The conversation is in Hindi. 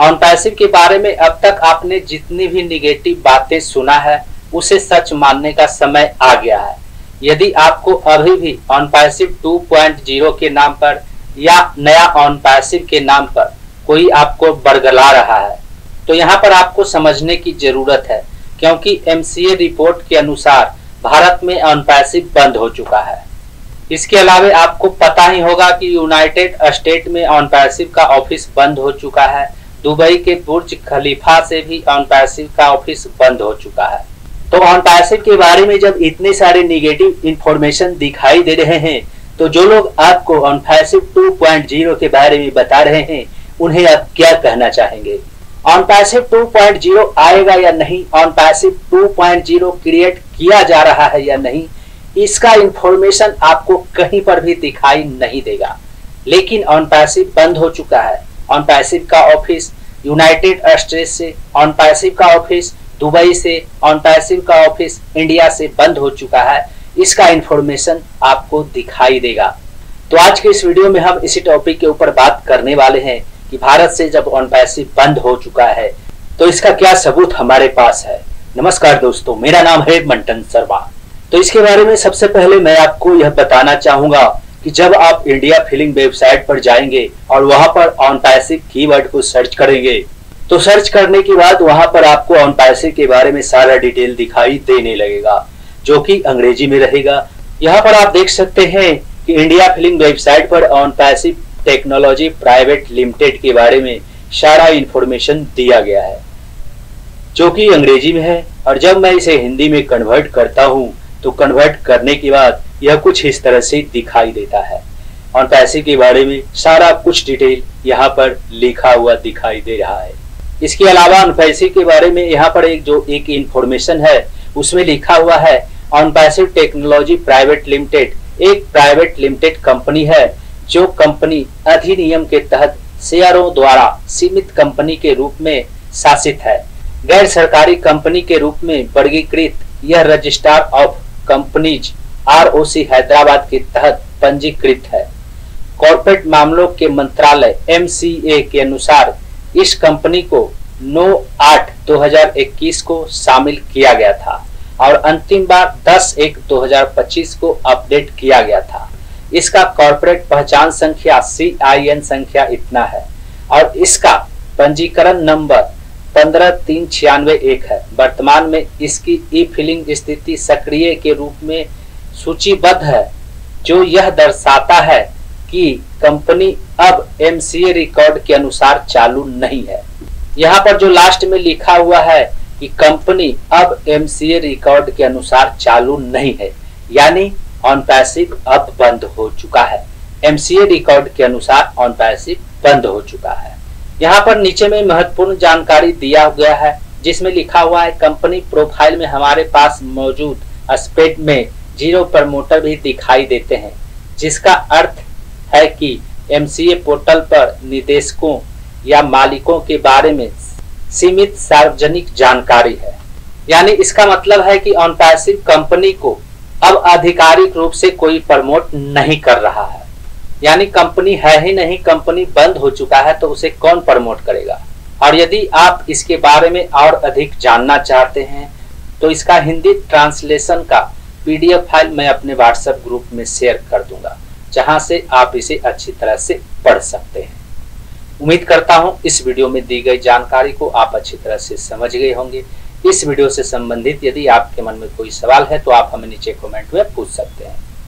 ऑन पैसिव के बारे में अब तक आपने जितनी भी निगेटिव बातें सुना है उसे सच मानने का समय आ गया है। यदि आपको अभी भी ऑन पैसिव 2.0 के नाम पर या नया ऑन पैसिव के नाम पर कोई आपको बरगला रहा है तो यहाँ पर आपको समझने की जरूरत है, क्योंकि MCA रिपोर्ट के अनुसार भारत में ऑन पैसिव बंद हो चुका है। इसके अलावा आपको पता ही होगा कि यूनाइटेड स्टेट में ऑन पैसिव का ऑफिस बंद हो चुका है। दुबई के बुर्ज खलीफा से भी ऑन पैसिव का ऑफिस बंद हो चुका है। तो ऑन पैसिव के बारे में जब इतने सारे निगेटिव इंफॉर्मेशन दिखाई दे रहे हैं तो जो लोग आपको ऑन पैसिव 2.0 के बारे में बता रहे हैं उन्हें आप क्या कहना चाहेंगे? ऑन पैसिव 2.0 आएगा या नहीं, ऑन पैसिव 2.0 क्रिएट किया जा रहा है या नहीं, इसका इंफॉर्मेशन आपको कहीं पर भी दिखाई नहीं देगा। लेकिन ऑन पैसिव बंद हो चुका है। ऑन पैसिव का ऑफिस यूनाइटेड स्टेट से, ऑन पैसिव का ऑफिस दुबई से, ऑन पैसिव का ऑफिस इंडिया से बंद हो चुका है। इसका इंफॉर्मेशन आपको दिखाई देगा। तो आज के इस वीडियो में हम इसी टॉपिक के ऊपर बात करने वाले हैं कि भारत से जब ऑन पैसिव बंद हो चुका है तो इसका क्या सबूत हमारे पास है। नमस्कार दोस्तों, मेरा नाम है मंटन शर्मा। तो इसके बारे में सबसे पहले मैं आपको यह बताना चाहूंगा कि जब आप इंडिया फिलिंग वेबसाइट पर जाएंगे और वहां पर ऑन पैसिव कीवर्ड को सर्च करेंगे तो सर्च करने के बाद वहां पर आपको ऑन पैसिव के बारे में सारा डिटेल दिखाई देने लगेगा, जो कि अंग्रेजी में रहेगा। यहाँ पर आप देख सकते हैं कि इंडिया फिलिंग वेबसाइट पर on passive technology private limited के बारे में सारा इंफॉर्मेशन दिया गया है, जो कि अंग्रेजी में है। और जब मैं इसे हिंदी में कन्वर्ट करता हूँ तो कन्वर्ट करने के बाद यह कुछ इस तरह से दिखाई देता है। ऑन पैसिव के बारे में सारा कुछ डिटेल यहाँ पर लिखा हुआ दिखाई दे रहा है। इसके अलावा ऑन पैसिव के बारे में यहाँ पर एक इंफॉर्मेशन है, उसमें लिखा हुआ है on passive technology private limited एक प्राइवेट लिमिटेड कंपनी है जो कंपनी अधिनियम के तहत शेयरों द्वारा सीमित कंपनी के रूप में शासित है। गैर सरकारी कंपनी के रूप में वर्गीकृत यह registrar of companies ROC Hyderabad के तहत पंजीकृत है। कॉर्पोरेट मामलों के मंत्रालय MCA के अनुसार इस कंपनी को 9/8/2021 को शामिल किया गया था और अंतिम बार 10/1/2025 को अपडेट किया गया था। इसका कॉर्पोरेट पहचान संख्या CIN संख्या इतना है और इसका पंजीकरण नंबर 15396 है। वर्तमान में इसकी ई फिलिंग स्थिति सक्रिय के रूप में सूचीबद्ध है, जो यह दर्शाता है कि कंपनी अब MCA रिकॉर्ड के अनुसार चालू नहीं है। यहाँ पर जो लास्ट में लिखा हुआ है कि कंपनी अब MCA रिकॉर्ड के अनुसार चालू नहीं है, यानी ऑन पैसिव अब बंद हो चुका है। MCA रिकॉर्ड के अनुसार ऑन पैसिव बंद हो चुका है। यहाँ पर नीचे में महत्वपूर्ण जानकारी दिया गया है, जिसमें लिखा हुआ है कंपनी प्रोफाइल में हमारे पास मौजूद स्प्रेड में 0 प्रमोटर भी दिखाई देते हैं, जिसका अर्थ है कि MCA पोर्टल पर निदेशकों या मालिकों के बारे में सीमित सार्वजनिक जानकारी है। यानी इसका मतलब है कि ऑन पैसिव कंपनी को अब आधिकारिक रूप से कोई प्रमोट नहीं कर रहा है, यानी कंपनी है ही नहीं, कंपनी बंद हो चुका है तो उसे कौन प्रमोट करेगा। और यदि आप इसके बारे में और अधिक जानना चाहते हैं तो इसका हिंदी ट्रांसलेशन का PDF फाइल मैं अपने WhatsApp ग्रुप में शेयर कर दूंगा, जहां से आप इसे अच्छी तरह से पढ़ सकते हैं। उम्मीद करता हूं इस वीडियो में दी गई जानकारी को आप अच्छी तरह से समझ गए होंगे। इस वीडियो से संबंधित यदि आपके मन में कोई सवाल है तो आप हमें नीचे कमेंट में पूछ सकते हैं।